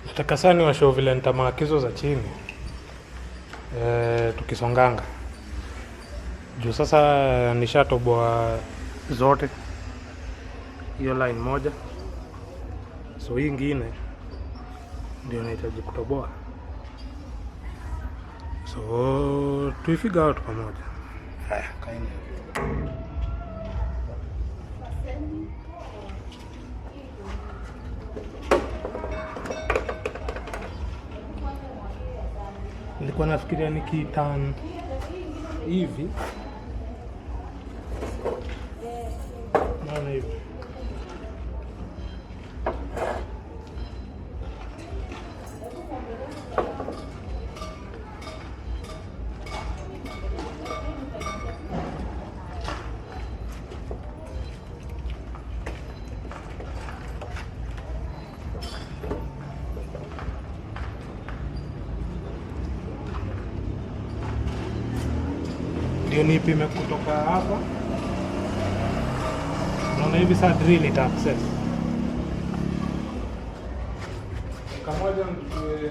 Nataka sana niwashow vile nitamakizo za chini tukisonganga juu sasa nishatoboa zote hiyo line moja, so hii ingine ndio nahitaji kutoboa, so tuifiga out pamoja. Haya, kaini nilikuwa nafikiria nikiturn hivi, naona hivi ndio nipime kutoka hapa. Naona hivi saa drill ita access kamoja mtue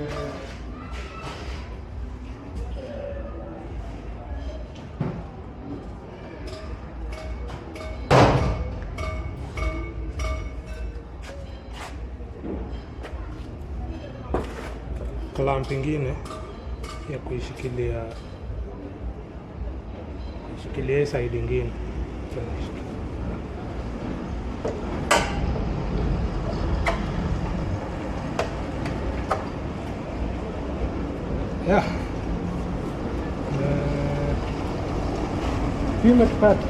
clamp ingine ya kuishikilia side ingine. Yeah. Pima tupate.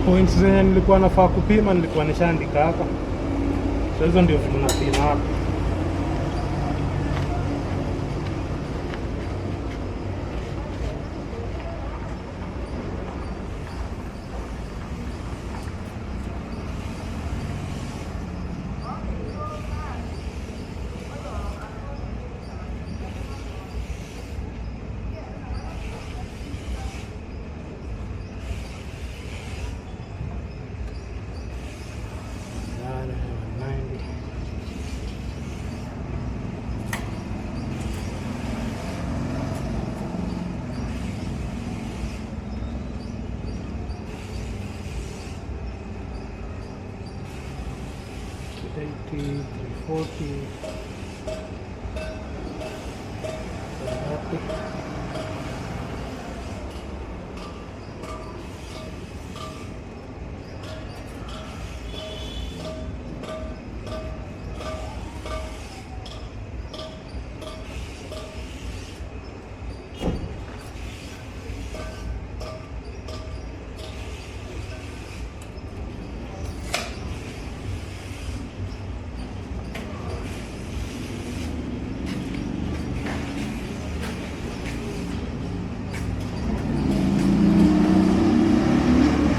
Points zenye nilikuwa nafaa kupima nilikuwa nishaandika hapa, so hizo ndio vitu napima hapa.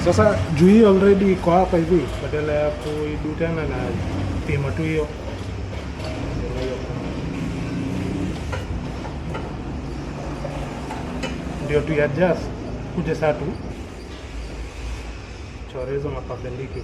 Sasa juu hii already iko hapa hivi, badala ya kuidu tena na pima tu hiyo ndio tu adjust kuja saa tu chore hizo mapapendiki.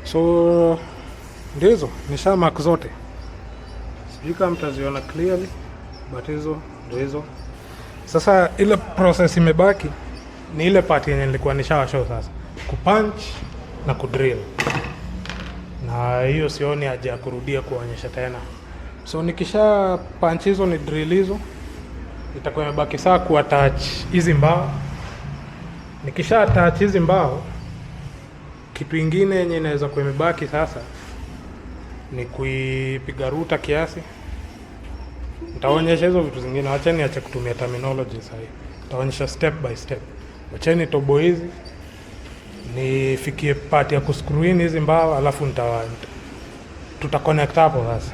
So ndio hizo nisha mark zote, sijui kama mtaziona clearly, but hizo ndio hizo. Sasa ile process imebaki ni ile part yenye nilikuwa nishawashow sasa, kupunch na kudrill, na hiyo sioni haja ya kurudia kuonyesha tena. So nikisha punch hizo ni drill hizo, itakuwa imebaki saa kuattach hizi mbao. Nikisha attach hizi mbao, kitu ingine yenye inaweza kuwa imebaki sasa ni kuipiga ruta kiasi. Nitaonyesha hizo vitu zingine, wacheni niache kutumia terminology sasa. Nitaonyesha step by step. Wacheni tobo hizi nifikie part ya kuscrew in hizi mbao, alafu tuta connect hapo sasa.